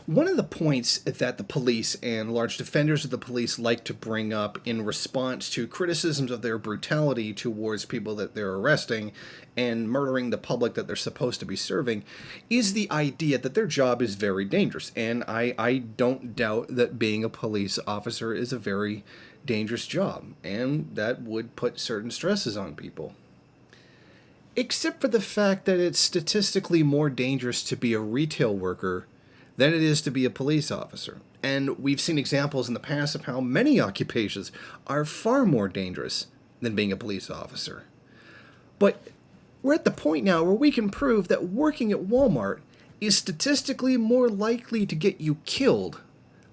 One of the points that the police and large defenders of the police like to bring up in response to criticisms of their brutality towards people that they're arresting and murdering the public that they're supposed to be serving is the idea that their job is very dangerous. And I don't doubt that being a police officer is a very dangerous job, and that would put certain stresses on people. Except for the fact that it's statistically more dangerous to be a retail worker than it is to be a police officer. And we've seen examples in the past of how many occupations are far more dangerous than being a police officer. But we're at the point now where we can prove that working at Walmart is statistically more likely to get you killed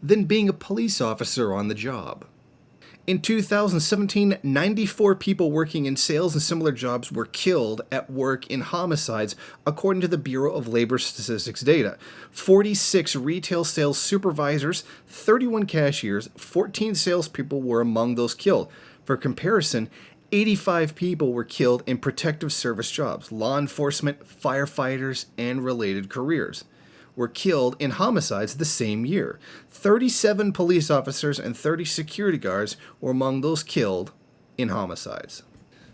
than being a police officer on the job. In 2017, 94 people working in sales and similar jobs were killed at work in homicides, according to the Bureau of Labor Statistics data. 46 retail sales supervisors, 31 cashiers, 14 salespeople were among those killed. For comparison, 85 people were killed in protective service jobs, law enforcement, firefighters, and related careers were killed in homicides the same year. 37 police officers and 30 security guards were among those killed in homicides.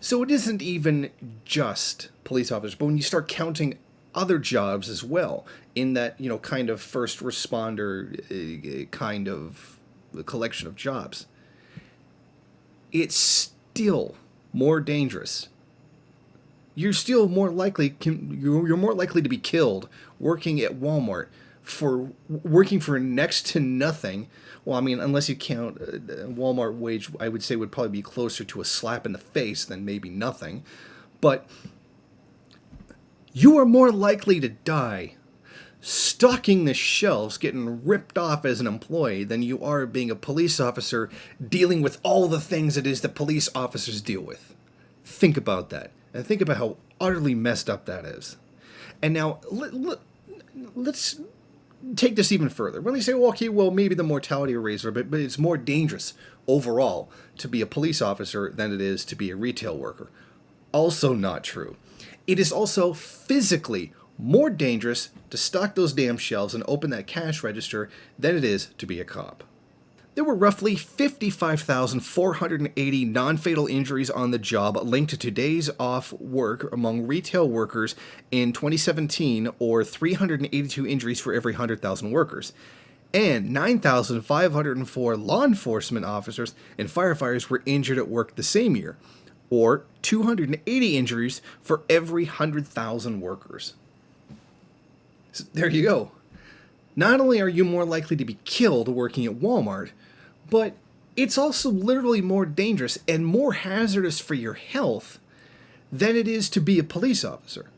So it isn't even just police officers, but when you start counting other jobs as well, in that, kind of first responder kind of collection of jobs, it's still more dangerous. You're still more likely you're more likely to be killed working at Walmart for working for next to nothing. Well, I mean, unless you count Walmart wage, I would say would probably be closer to a slap in the face than maybe nothing. But you are more likely to die stocking the shelves, getting ripped off as an employee, than you are being a police officer dealing with all the things it is that police officers deal with. Think about that. And think about how utterly messed up that is. And now, let's take this even further. When they say, well, maybe the mortality rates are, but it's more dangerous overall to be a police officer than it is to be a retail worker. Also not true. It is also physically more dangerous to stock those damn shelves and open that cash register than it is to be a cop. There were roughly 55,480 non-fatal injuries on the job linked to days off work among retail workers in 2017, or 382 injuries for every 100,000 workers. And 9,504 law enforcement officers and firefighters were injured at work the same year, or 280 injuries for every 100,000 workers. So there you go. Not only are you more likely to be killed working at Walmart, but it's also literally more dangerous and more hazardous for your health than it is to be a police officer.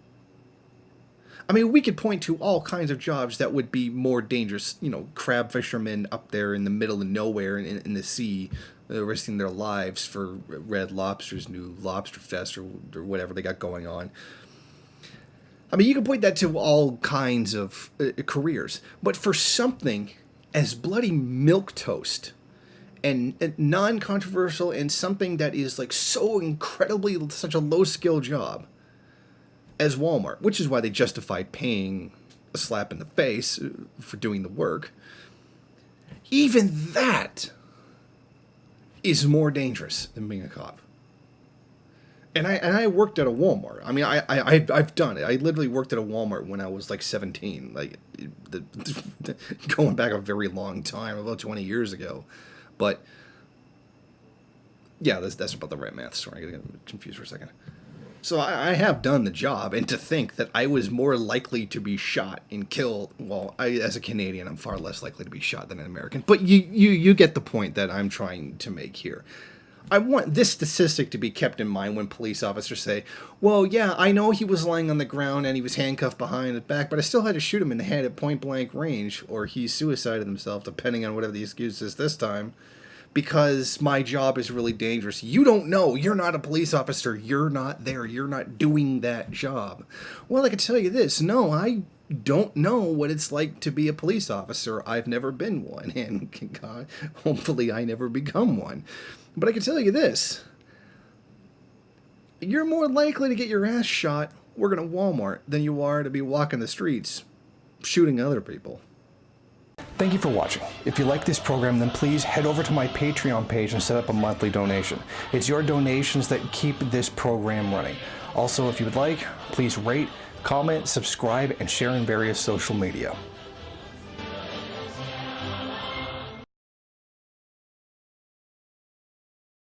I mean, we could point to all kinds of jobs that would be more dangerous. Crab fishermen up there in the middle of nowhere in the sea, risking their lives for Red Lobster's new Lobster Fest or whatever they got going on. I mean, you can point that to all kinds of careers. But for something as bloody milquetoast and non-controversial and something that is like so incredibly such a low-skill job as Walmart, which is why they justified paying a slap in the face for doing the work, even that is more dangerous than being a cop. And I worked at a Walmart. I mean, I've done it. I literally worked at a Walmart when I was like 17, like going back a very long time, about 20 years ago. But yeah, that's about the right math. Sorry, I got confused for a second. So I have done the job, and to think that I was more likely to be shot and killed, well, as a Canadian, I'm far less likely to be shot than an American. But you get the point that I'm trying to make here. I want this statistic to be kept in mind when police officers say, well, yeah, I know he was lying on the ground and he was handcuffed behind his back, but I still had to shoot him in the head at point-blank range, or he suicided himself, depending on whatever the excuse is this time, because my job is really dangerous. You don't know. You're not a police officer. You're not there. You're not doing that job. Well, I can tell you this. No, I don't know what it's like to be a police officer. I've never been one, and God, hopefully I never become one. But I can tell you this. You're more likely to get your ass shot working at Walmart than you are to be walking the streets shooting other people. Thank you for watching. If you like this program, then please head over to my Patreon page and set up a monthly donation. It's your donations that keep this program running. Also, if you would like, please rate, comment, subscribe, and share in various social media.